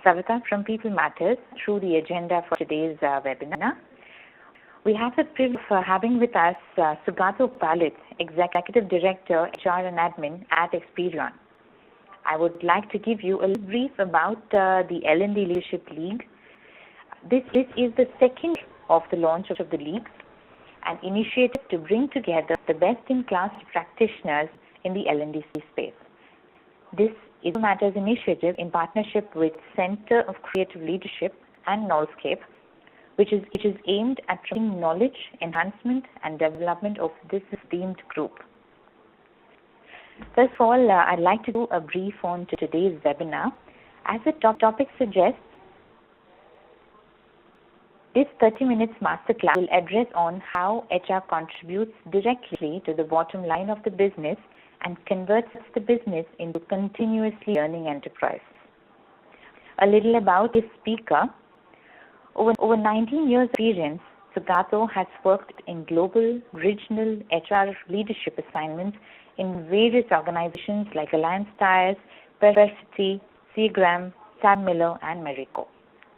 Savita from People Matters through the agenda for today's webinar. We have the privilege of having with us Sugato Palit, Executive Director, HR and Admin at Experion. I would like to give you a brief about the L&D Leadership League. This is the second of the launch of the league, an initiative to bring together the best-in-class practitioners in the L&D space. This is a Matters initiative in partnership with Center of Creative Leadership and Knowlescape, which is aimed at promoting knowledge, enhancement, and development of this esteemed group. First of all, I'd like to do a brief on to today's webinar. As the topic suggests, this 30 minutes masterclass will address on how HR contributes directly to the bottom line of the business and converts the business into continuously learning enterprise. A little about this speaker. Over 19 years experience, Sugato has worked in global, regional HR leadership assignments in various organizations like Alliance Tires, Perversity, Seagram, Sam Miller, and Marico.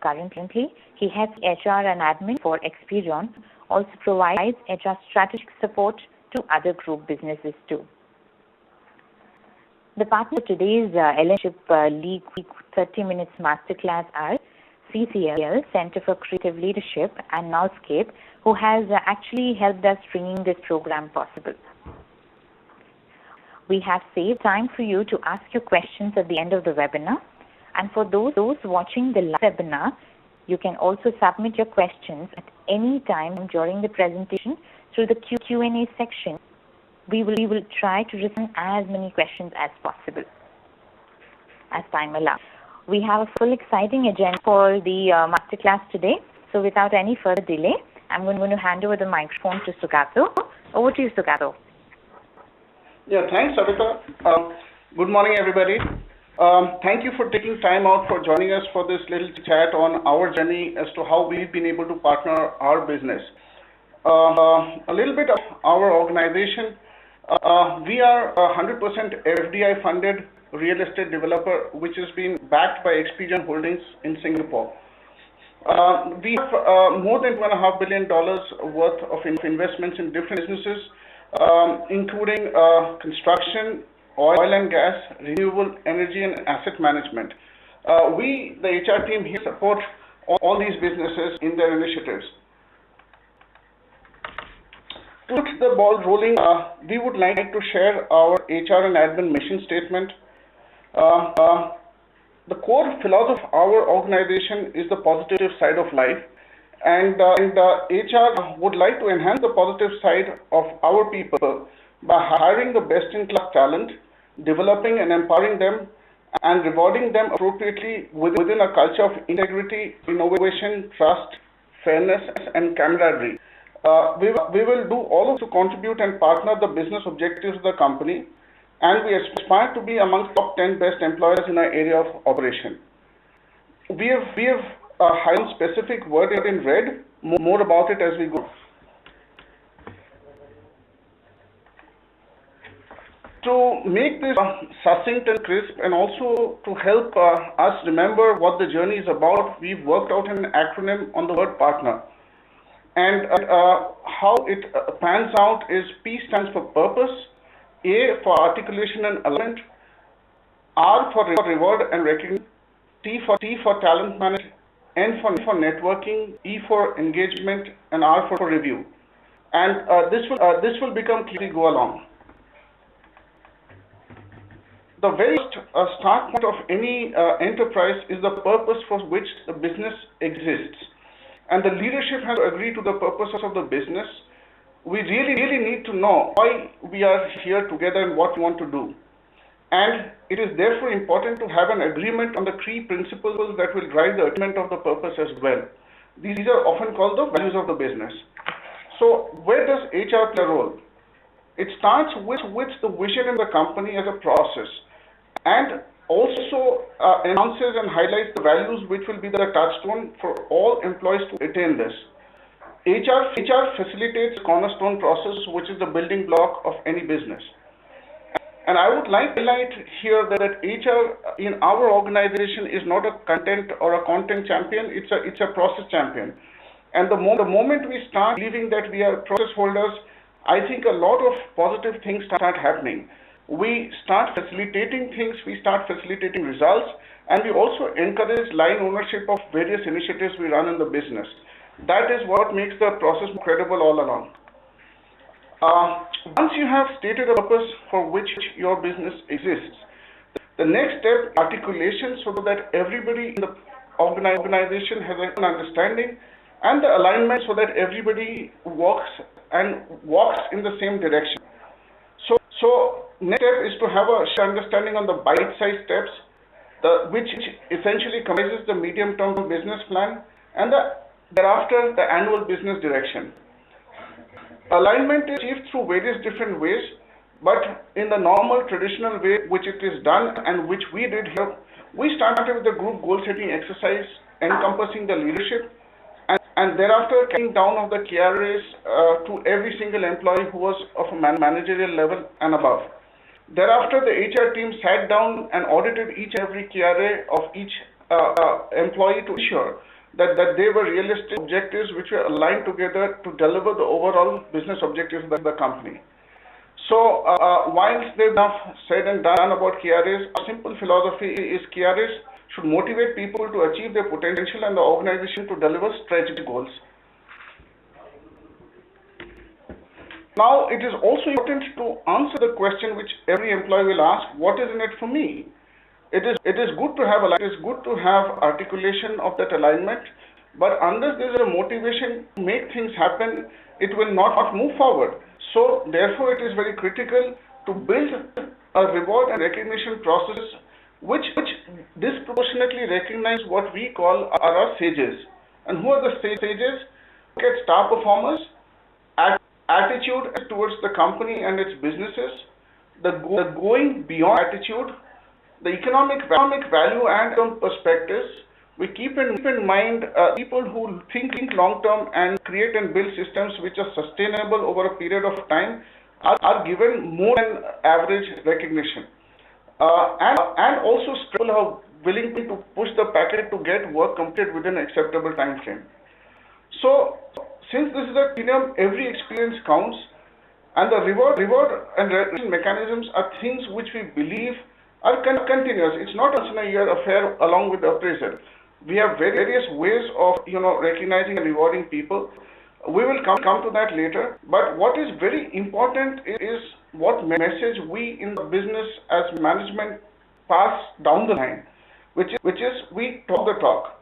Currently, he heads HR and admin for Experion, also provides HR strategic support to other group businesses too. The partners of today's Leadership League 30 minutes masterclass are CCL, Center for Creative Leadership, and Knowlescape, who has actually helped us bringing this program possible. We have saved time for you to ask your questions at the end of the webinar. And for those watching the live webinar, you can also submit your questions at any time during the presentation through the Q&A section. We will try to respond as many questions as possible as time allows. We have a full exciting agenda for the masterclass today. So without any further delay, I'm going to hand over the microphone to Sugato. Over to you, Sugato. Yeah, thanks, Savita. Good morning, everybody. Thank you for taking time out for joining us for this little chat on our journey as to how we've been able to partner our business. A little bit of our organization. We are a 100% FDI funded real estate developer which has been backed by Experion Holdings in Singapore. We have more than $2.5 billion worth of investments in different businesses, including construction, oil and gas, renewable energy, and asset management. We, the HR team here, support all these businesses in their initiatives. To get the ball rolling, we would like to share our HR and admin mission statement. The core philosophy of our organization is the positive side of life, and HR would like to enhance the positive side of our people by hiring the best-in-class talent, developing and empowering them, and rewarding them appropriately within a culture of integrity, innovation, trust, fairness, and camaraderie. We will do all of to contribute and partner the business objectives of the company, and we aspire to be amongst top 10 best employers in our area of operation. We have highlighted specific word in red. More about it as we go. To make this succinct and crisp, and also to help us remember what the journey is about, we've worked out an acronym on the word partner. And how it pans out is P stands for purpose, A for articulation and alignment, R for reward and recognition, T for talent management, N for networking, E for engagement, and R for review. And this will become clear as we go along. The very start point of any enterprise is the purpose for which the business exists. And the leadership has to agree to the purpose of the business. We really need to know why we are here together and what we want to do. And it is therefore important to have an agreement on the key principles that will drive the achievement of the purpose as well. These are often called the values of the business. So where does HR play a role? It starts with the vision in the company as a process, and also enhances and highlights the values which will be the touchstone for all employees to attain this. HR facilitates cornerstone process, which is the building block of any business. And I would like to highlight here that HR in our organization is not a content or a content champion, it's a process champion. And the moment we start believing that we are process holders, I think a lot of positive things start happening. We start facilitating things, we start facilitating results, and we also encourage line ownership of various initiatives we run in the business. That is what makes the process credible all along. Once you have stated a purpose for which your business exists, the next step is articulation so that everybody in the organization has an understanding and the alignment so that everybody walks in the same direction. So next step is to have a understanding on the bite-sized steps, which essentially comprises the medium-term business plan and thereafter the annual business direction. Alignment is achieved through various different ways, but in the normal traditional way which it is done and which we did here, we started with the group goal setting exercise encompassing the leadership and thereafter cutting down of the KRAs to every single employee who was of a managerial level and above. Thereafter, the HR team sat down and audited each and every KRA of each employee to ensure that they were realistic objectives which were aligned together to deliver the overall business objectives of the company. So, whilst they've now said and done about KRAs, our simple philosophy is KRAs should motivate people to achieve their potential and the organization to deliver stretched goals. Now, it is also important to answer the question which every employee will ask, what is in it for me? It is good to have alignment, it is good to have articulation of that alignment, but unless there is a motivation to make things happen, it will not move forward. So, therefore, it is very critical to build a reward and recognition process which disproportionately recognize what we call our sages. And who are the sages? Look at star performers, attitude towards the company and its businesses, the going beyond attitude, the economic value and perspectives. We keep in mind people who think long term and create and build systems which are sustainable over a period of time are given more than average recognition. And also people are willing to push the packet to get work completed within an acceptable time frame. So, since this is a continuum, every experience counts, and the reward and recognition mechanisms are things which we believe are continuous. It's not a once in a year affair along with the appraisal. We have various ways of recognizing and rewarding people. We will come to that later. But what is very important is what message we in the business as management pass down the line, which is we talk the talk.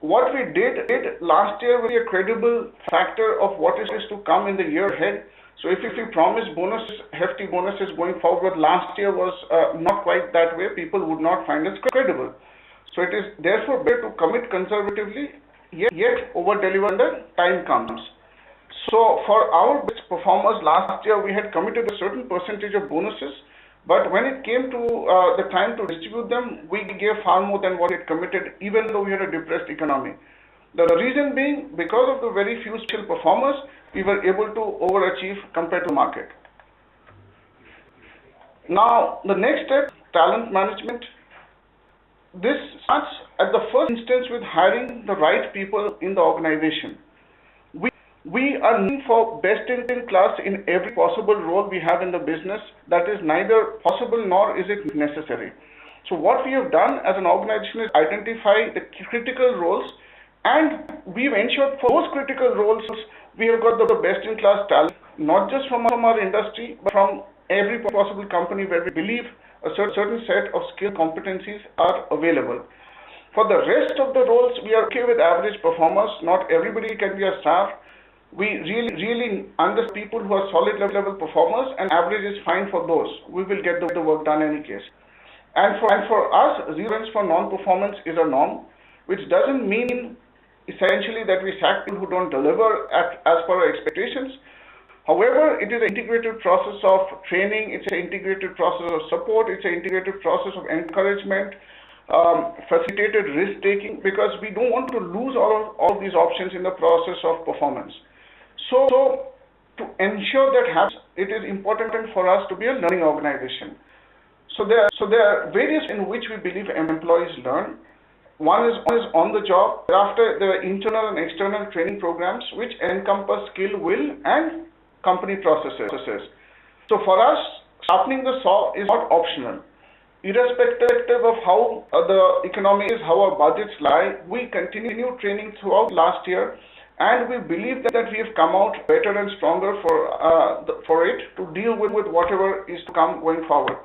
What we did last year will be a credible factor of what is to come in the year ahead. So if we promise hefty bonuses going forward, last year was not quite that way, people would not find us credible. So it is therefore better to commit conservatively, yet over-deliver when the time comes. So for our best performers last year, we had committed a certain percentage of bonuses, but when it came to the time to distribute them, we gave far more than what we had committed, even though we had a depressed economy. The reason being, because of the very few skilled performers, we were able to overachieve compared to market. Now, the next step, talent management. This starts at the first instance with hiring the right people in the organization. We are looking for best in class in every possible role we have in the business. That is neither possible nor is it necessary. So what we have done as an organization is identify the critical roles, and we've ensured for those critical roles we have got the best in class talent, not just from our industry, but from every possible company where we believe a certain set of skill competencies are available. For the rest of the roles, we are okay with average performers. Not everybody can be a star. We really understand people who are solid level performers, and average is fine for those. We will get the work done in any case. And for us, zero for non-performance is a norm, which doesn't mean essentially that we sack people who don't deliver as per our expectations. However, it is an integrated process of training, it's an integrated process of support, it's an integrated process of encouragement, facilitated risk-taking, because we don't want to lose all of these options in the process of performance. So to ensure that happens, it is important for us to be a learning organization. So there are various in which we believe employees learn. One is on the job. Thereafter, there are internal and external training programs which encompass skill, will, and company processes. So for us, sharpening the saw is not optional. Irrespective of how the economy is, how our budgets lie, we continue training throughout last year, and we believe that we have come out better and stronger for it to deal with whatever is to come going forward.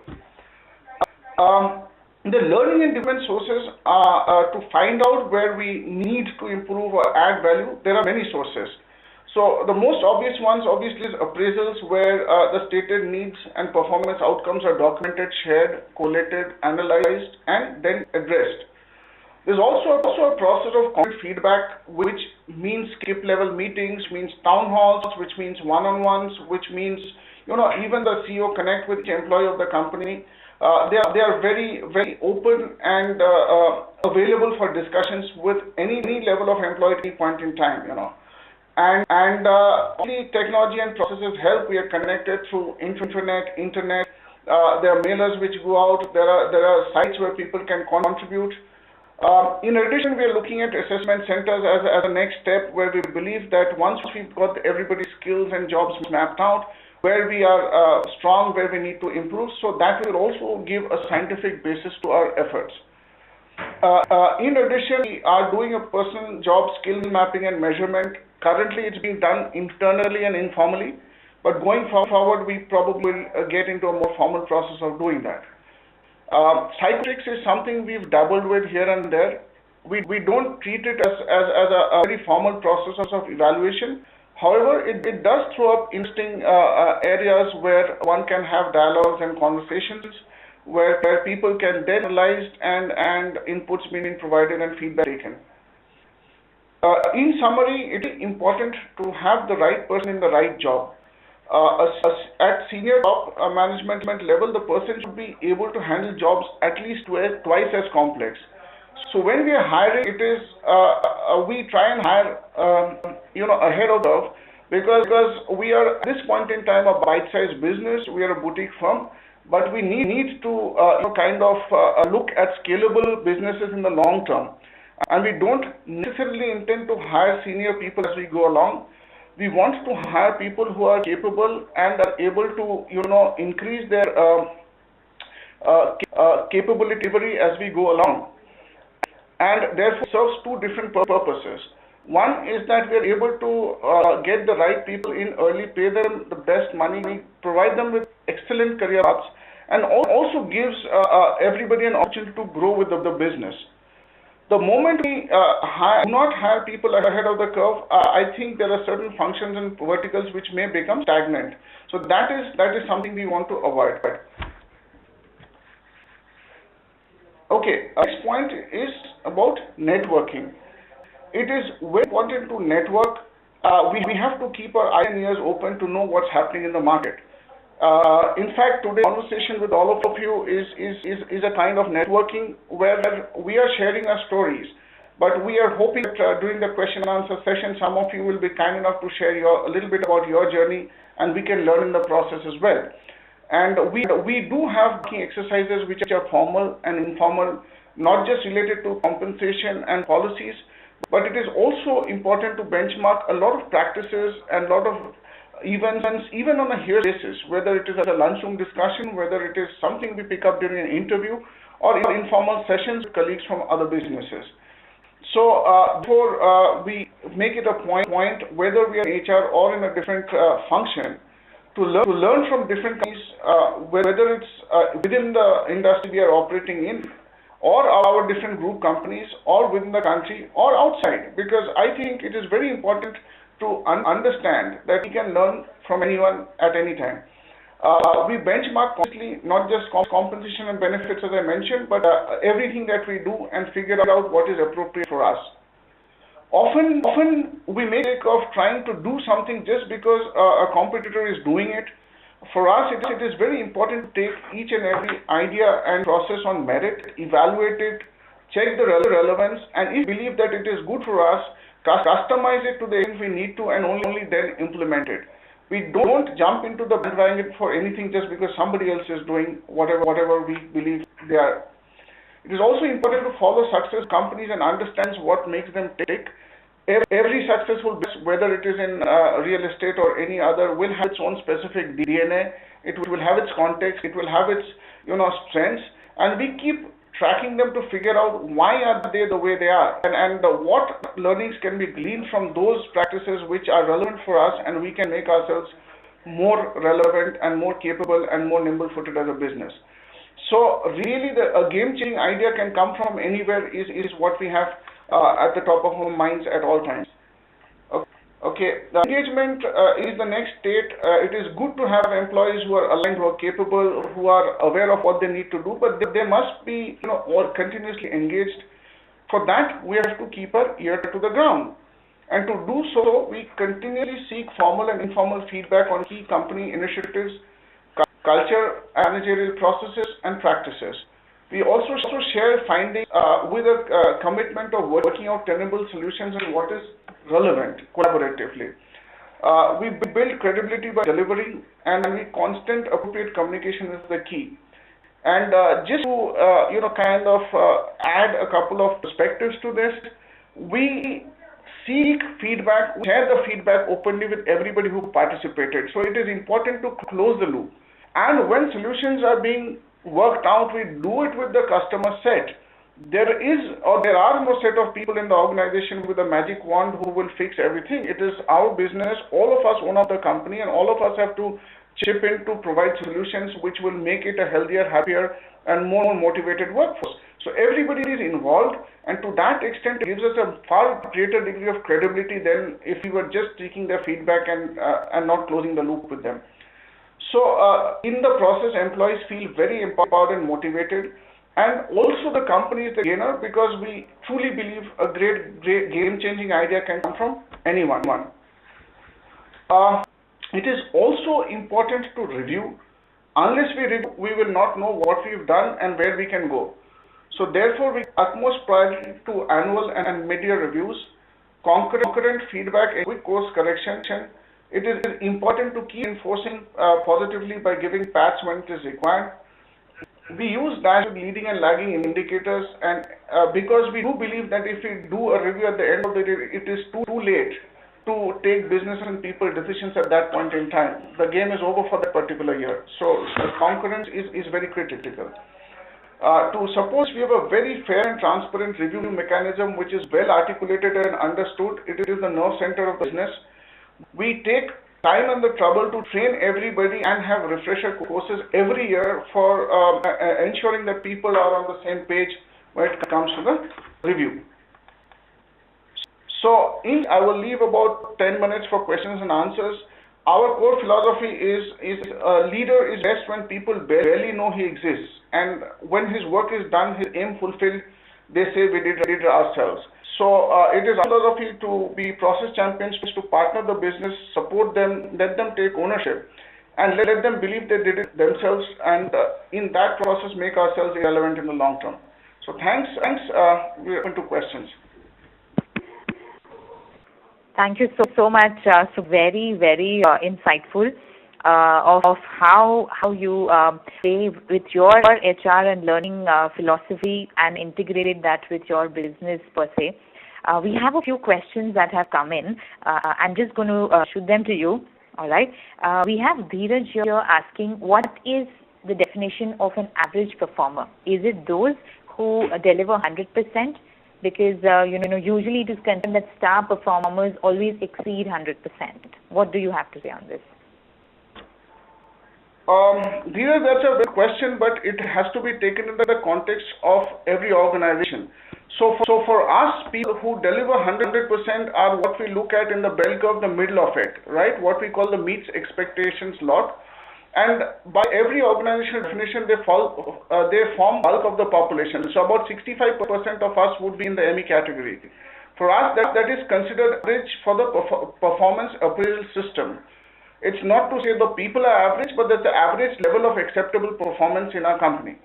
The learning and development sources to find out where we need to improve or add value, there are many sources. So the most obvious ones obviously is appraisals, where the stated needs and performance outcomes are documented, shared, collated, analyzed, and then addressed. There's also a process of concrete feedback, which means skip level meetings, means town halls, which means one-on-ones, which means, even the CEO connect with the employee of the company. They are very, very open and available for discussions with any level of employee at any point in time, And only technology and processes help. We are connected through internet. There are mailers which go out. There are sites where people can contribute. In addition, we are looking at assessment centers as a next step, where we believe that once we've got everybody's skills and jobs mapped out, where we are strong, where we need to improve, so that will also give a scientific basis to our efforts. In addition, we are doing a personal job skill mapping and measurement. Currently, it's being done internally and informally, but going forward, we probably will get into a more formal process of doing that. Psychometrics is something we've dabbled with here and there. We don't treat it as a very formal process of evaluation. However, it does throw up interesting areas where one can have dialogues and conversations, where people can then analyze and inputs being provided and feedback taken. In summary, it is important to have the right person in the right job. At senior top management level, the person should be able to handle jobs at least twice as complex. So when we are hiring, it is we try and hire ahead of the curve, because we are at this point in time a bite-sized business. We are a boutique firm, but we need to look at scalable businesses in the long term. And we don't necessarily intend to hire senior people as we go along. We want to hire people who are capable and are able to, increase their capability as we go along. And therefore serves two different purposes. One is that we are able to get the right people in early, pay them the best money, provide them with excellent career paths, and also gives everybody an opportunity to grow with the business. The moment we do not hire people ahead of the curve, I think there are certain functions and verticals which may become stagnant. So that is something we want to avoid. Okay, next point is about networking. It is very important to network. We have to keep our eyes and ears open to know what's happening in the market. In fact, today's conversation with all of you is a kind of networking where we are sharing our stories. But we are hoping that during the question and answer session, some of you will be kind enough to share a little bit about your journey, and we can learn in the process as well. And we do have key exercises which are formal and informal, not just related to compensation and policies, but it is also important to benchmark a lot of practices and a lot of events, even on a here basis, whether it is at a lunchroom discussion, whether it is something we pick up during an interview, or in informal sessions with colleagues from other businesses. So before we make it a point, whether we are in HR or in a different function, to learn from different companies, whether it's within the industry we are operating in, or our different group companies, or within the country, or outside, because I think it is very important to understand that we can learn from anyone at any time. We benchmark constantly, not just compensation and benefits as I mentioned, but everything that we do, and figure out what is appropriate for us. Often we make a mistake of trying to do something just because a competitor is doing it. For us, it is very important to take each and every idea and process on merit, evaluate it, check the relevance, and if we believe that it is good for us, customize it to the end we need to, and only then implement it. We don't jump into the bandwagon for anything just because somebody else is doing whatever we believe they are. It is also important to follow success companies and understands what makes them tick. Every successful business, whether it is in real estate or any other, will have its own specific DNA. It will have its context. It will have its strengths, and we keep tracking them to figure out why are they the way they are, and what learnings can be gleaned from those practices which are relevant for us, and we can make ourselves more relevant and more capable and more nimble-footed as a business. So really, a game-changing idea can come from anywhere is what we have at the top of our minds at all times. Okay, the engagement is the next state. It is good to have employees who are aligned, who are capable, who are aware of what they need to do, but they must be all continuously engaged. For that, we have to keep our ear to the ground. And to do so, we continually seek formal and informal feedback on key company initiatives, culture, managerial processes, and practices. We also share findings with a commitment of working out tenable solutions and what is relevant collaboratively. We build credibility by delivering, and constant appropriate communication is the key. And just to kind of add a couple of perspectives to this, we seek feedback, we share the feedback openly with everybody who participated. So it is important to close the loop. And when solutions are being worked out, we do it with the customer set. There are no set of people in the organization with a magic wand who will fix everything. It is our business. All of us own up the company, and all of us have to chip in to provide solutions which will make it a healthier, happier, and more motivated workforce. So everybody is involved, and to that extent, it gives us a far greater degree of credibility than if we were just taking their feedback and not closing the loop with them. So in the process, employees feel very empowered and motivated, and also the company is the gainer because we truly believe a great game-changing idea can come from anyone. It is also important to review. Unless we review, we will not know what we've done and where we can go. So therefore, we utmost priority to annual and mid-year reviews, concurrent feedback, and quick course correction. It is important to keep enforcing positively by giving pats when it is required. We use dashboard leading and lagging indicators, and because we do believe that if we do a review at the end of the day, it is too late to take business and people decisions at that point in time. The game is over for that particular year. So concurrence is very critical. To suppose we have a very fair and transparent review mechanism which is well articulated and understood, it is the nerve center of the business. We take time and the trouble to train everybody and have refresher courses every year for ensuring that people are on the same page when it comes to the review. So I will leave about 10 minutes for questions and answers. Our core philosophy is a leader is best when people barely know he exists, and when his work is done, his aim fulfilled, they say we did it ourselves. So it is our philosophy to be process champions, to partner the business, support them, let them take ownership, and let them believe they did it themselves, and in that process make ourselves irrelevant in the long term. So thanks. We're open to questions. Thank you so much. So very insightful of how you play with your HR and learning philosophy and integrated that with your business per se. We have a few questions that have come in. I'm just going to shoot them to you. All right. We have Dheeraj here asking, what is the definition of an average performer? Is it those who deliver 100%? Because usually it is considered that star performers always exceed 100%. What do you have to say on this? Dheeraj, that's a big question, but it has to be taken into the context of every organization. So for us, people who deliver 100% are what we look at in the bell curve, the middle of it, right? What we call the meets expectations lot. And by every organizational definition, they form bulk of the population. So about 65% of us would be in the ME category. For us, that is considered average for the performance appraisal system. It's not to say the people are average, but that's the average level of acceptable performance in our company.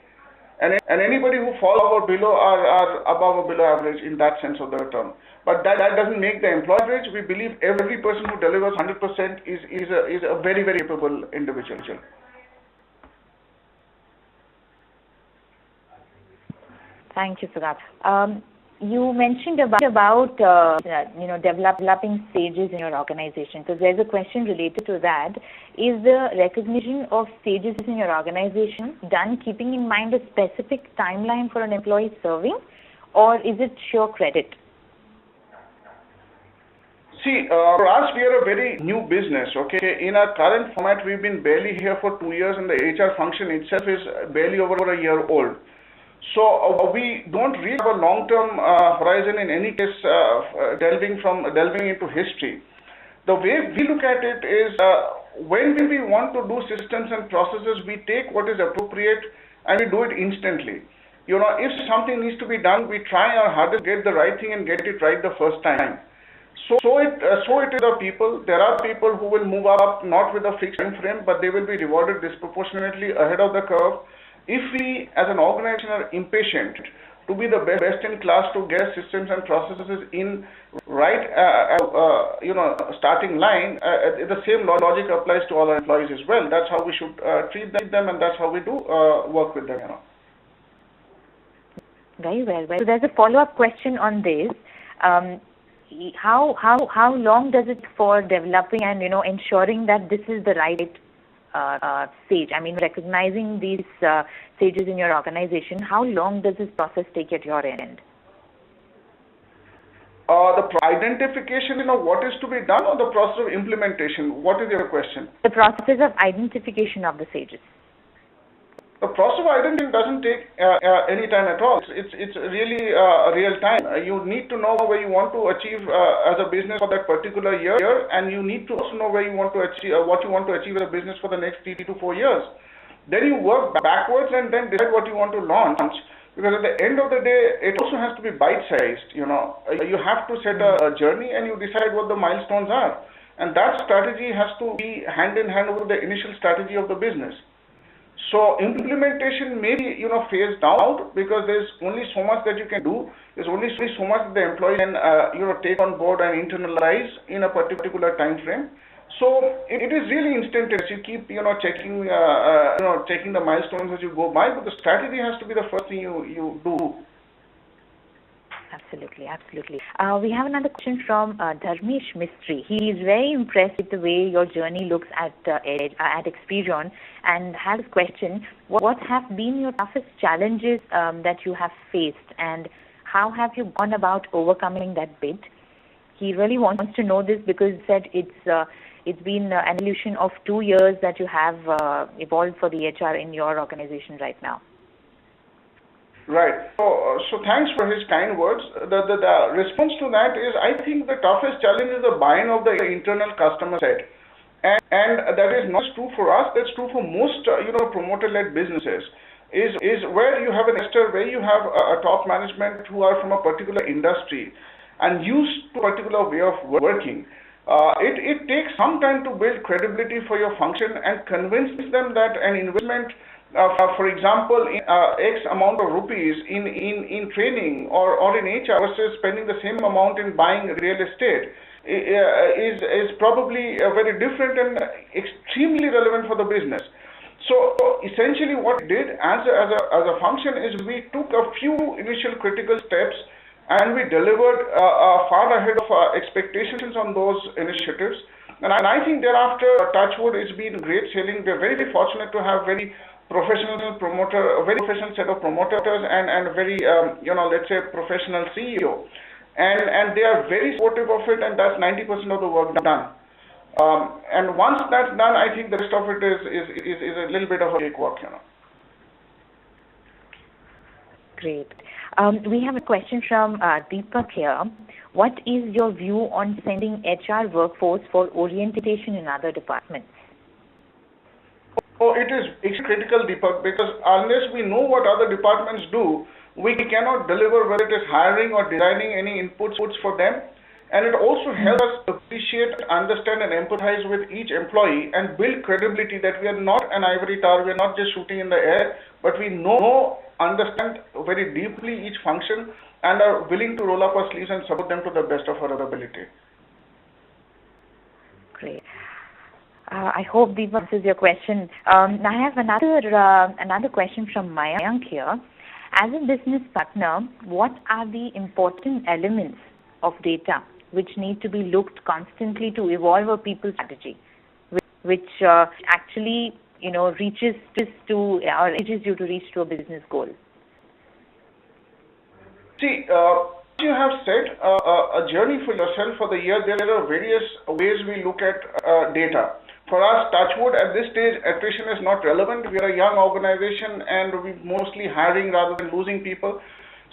and anybody who falls above or below are above or below average in that sense of the term. But that doesn't make the employee average. We believe every person who delivers 100% is a very, very capable individual. Thank you, Sugata. You mentioned about developing stages in your organization. So there's a question related to that. Is the recognition of stages in your organization done keeping in mind a specific timeline for an employee serving, or is it sure credit? See, for us, we are a very new business, okay? In our current format, we've been barely here for 2 years, and the HR function itself is barely over a year old. So we don't really have a long-term horizon in any case, delving into history. The way we look at it is when we want to do systems and processes, we take what is appropriate and we do it instantly. You know, if something needs to be done, we try our hardest to get the right thing and get it right the first time. So it is the people. There are people who will move up not with a fixed time frame, but they will be rewarded disproportionately ahead of the curve. If we as an organization are impatient to be the best in class to get systems and processes in right, starting line, the same logic applies to all our employees as well. That's how we should treat them, and that's how we do work with them. Very well. So there's a follow-up question on this. How long does it for developing and ensuring that this is the right stage? I mean, recognizing these stages in your organization, how long does this process take at your end? The identification of what is to be done, or the process of implementation? What is your question? The process of identification of the stages. The process of identification doesn't take any time at all. It's really real time. You need to know where you want to achieve as a business for that particular year, and you need to also know where you want to achieve, what you want to achieve as a business for the next 3 to 4 years. Then you work backwards and then decide what you want to launch. Because at the end of the day, it also has to be bite-sized. You have to set a journey and you decide what the milestones are, and that strategy has to be hand in hand with the initial strategy of the business. So implementation may be phased out because there's only so much that you can do. There's only so much that the employee can take on board and internalize in a particular time frame. So it is really instantaneous. You keep checking the milestones as you go by, but the strategy has to be the first thing you do. Absolutely, absolutely. We have another question from Dharmesh Mistry. He is very impressed with the way your journey looks at Experion, and has a question: what have been your toughest challenges that you have faced, and how have you gone about overcoming that bit? He really wants to know this because he said it's been an evolution of 2 years that you have evolved for the HR in your organization right now. Right. So thanks for his kind words. The response to that is, I think the toughest challenge is the buying of the internal customer set, and that is not true for us. That's true for most promoter-led businesses. Is where you have an investor, where you have a top management who are from a particular industry and used to a particular way of working. It takes some time to build credibility for your function and convince them that an investment, for example, X amount of rupees in training or in HR versus spending the same amount in buying real estate is probably very different and extremely relevant for the business. So essentially what we did as a function is we took a few initial critical steps and we delivered far ahead of expectations on those initiatives. And I think thereafter, touchwood, it's been great sailing. We're very, very fortunate to have very professional set of promoters and very, let's say, professional CEO. And they are very supportive of it, and that's 90% of the work done. And once that's done, I think the rest of it is a little bit of a cakewalk, Great. We have a question from Deepak here. What is your view on sending HR workforce for orientation in other departments? Oh, it is critical, Deepak, because unless we know what other departments do, we cannot deliver, whether it is hiring or designing any inputs for them. And it also helps us appreciate, understand, and empathize with each employee and build credibility that we are not an ivory tower, we are not just shooting in the air, but we know, understand very deeply each function and are willing to roll up our sleeves and support them to the best of our ability. Great. I hope this answers your question. I have another question from Mayank here. As a business partner, what are the important elements of data which need to be looked constantly to evolve a people strategy, which actually reaches you to reach to a business goal? See, you have said a journey for yourself for the year. There are various ways we look at data. For us, touchwood, at this stage, attrition is not relevant. We are a young organization and we're mostly hiring rather than losing people.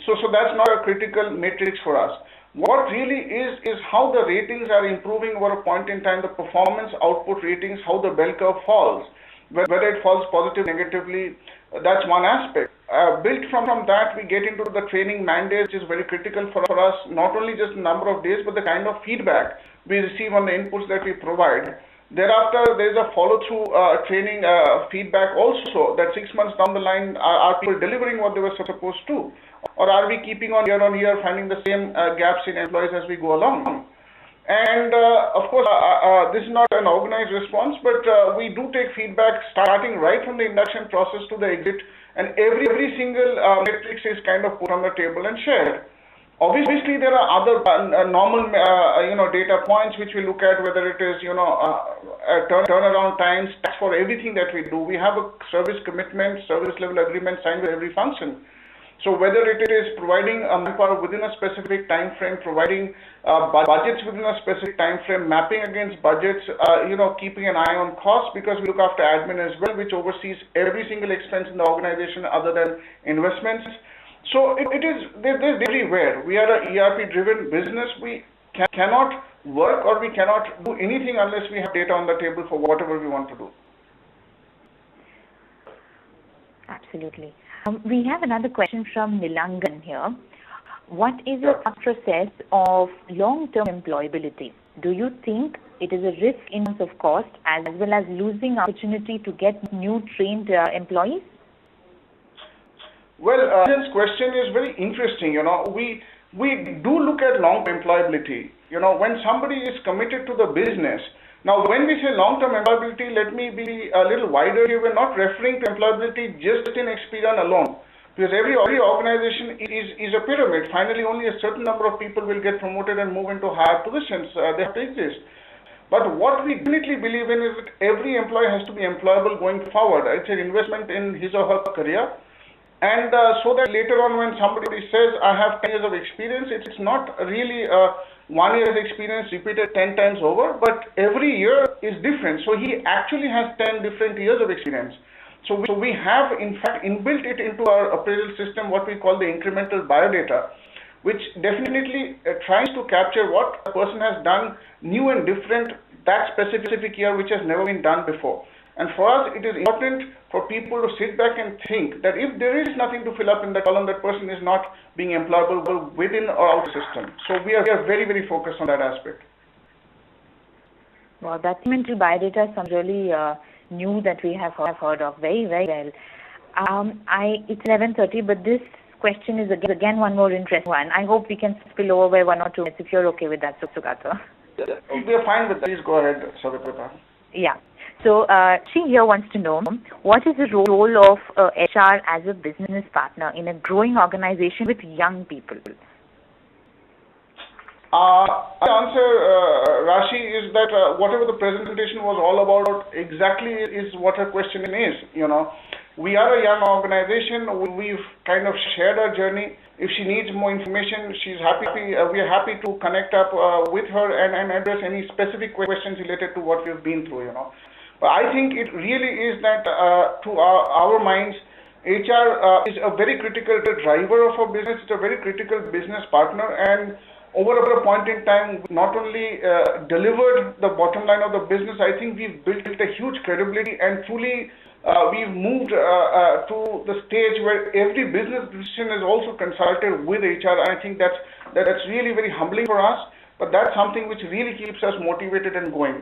So that's not a critical matrix for us. What really is how the ratings are improving over a point in time, the performance output ratings, how the bell curve falls, whether it falls positive, negatively, that's one aspect. Built from that, we get into the training mandate, which is very critical for us, not only just the number of days, but the kind of feedback we receive on the inputs that we provide. Thereafter, there is a follow-through training feedback also, that 6 months down the line, are people delivering what they were supposed to? Or are we keeping on year, finding the same gaps in employees as we go along? And of course, this is not an organized response, but we do take feedback starting right from the induction process to the exit, and every single metrics is kind of put on the table and shared. Obviously, there are other normal data points which we look at, whether it is turnaround times for everything that we do. We have a service commitment, service level agreement signed with every function. So whether it is providing manpower within a specific time frame, providing budgets within a specific time frame, mapping against budgets, keeping an eye on costs, because we look after admin as well, which oversees every single expense in the organization other than investments. So there's everywhere. We are a ERP-driven business. We cannot work or we cannot do anything unless we have data on the table for whatever we want to do. Absolutely. We have another question from Nilangan here. What is your process of long-term employability? Do you think it is a risk in terms of cost as well as losing opportunity to get new trained employees? Well, this question is very interesting. We do look at long-term employability. When somebody is committed to the business. Now, when we say long-term employability, let me be a little wider here. We're not referring to employability just in Experian alone, because every organization is a pyramid. Finally, only a certain number of people will get promoted and move into higher positions. They have to exist. But what we definitely believe in is that every employee has to be employable going forward. It's an investment in his or her career. And so that later on when somebody says, I have 10 years of experience, it's not really 1 year's experience repeated 10 times over, but every year is different. So he actually has 10 different years of experience. So we have, in fact, inbuilt it into our appraisal system, what we call the incremental biodata, which definitely tries to capture what a person has done new and different that specific year, which has never been done before. And for us, it is important for people to sit back and think that if there is nothing to fill up in that column, that person is not being employable within or out of the system. So we are very, very focused on that aspect. Well, that incremental biodata sounds really new that we have heard of. Very, very well. It's 11:30, but this question is again one more interesting one. I hope we can spill over by 1 or 2 minutes if you're okay with that, Sugata. We are fine with that. Please go ahead, Savita. Yeah. So she here wants to know, what is the role of HR as a business partner in a growing organization with young people? The answer, Rashi, is that whatever the presentation was all about exactly is what her question is. We are a young organization. We've kind of shared our journey. If she needs more information, she's happy. We are happy to connect up with her and address any specific questions related to what we've been through. But I think it really is that to our minds, HR is a very critical driver of our business. It's a very critical business partner, and over a point in time, not only delivered the bottom line of the business, I think we've built a huge credibility and truly we've moved to the stage where every business decision is also consulted with HR. I think that's really very humbling for us. but that's something which really keeps us motivated and going.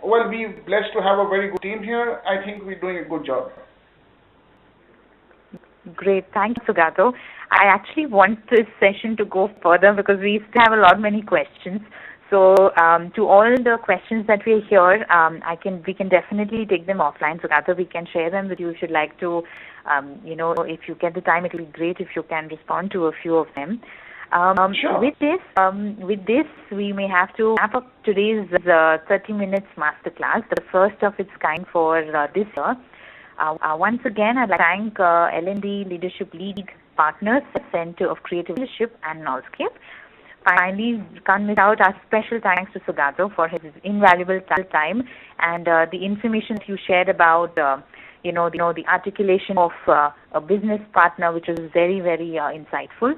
Well, we're blessed to have a very good team here. I think we're doing a good job. Great. Thank you, Sugato. I actually want this session to go further because we still have a lot many questions. So to all the questions that we hear, we can definitely take them offline. Sugato, we can share them with you if you'd like to. If you get the time, it will be great if you can respond to a few of them. Sure. With this, we may have to wrap up today's 30 minutes masterclass, the first of its kind for this year. Once again, I'd like to thank L&D Leadership League partners, Center of Creative Leadership and Knowledgescape. Finally, can't miss out our special thanks to Sugato for his invaluable time and the information you shared about the articulation of a business partner, which was very, very insightful.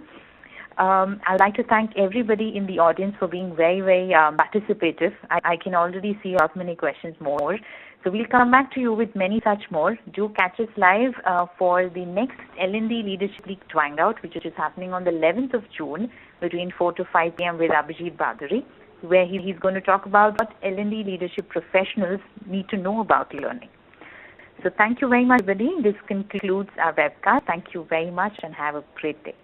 I'd like to thank everybody in the audience for being very, very participative. I can already see many questions more. So we'll come back to you with many such more. Do catch us live for the next L&D Leadership League Hangout, which is happening on the 11th of June between 4 to 5 p.m. with Abhijit Baduri, where he's going to talk about what L&D leadership professionals need to know about learning. So thank you very much, everybody. This concludes our webcast. Thank you very much and have a great day.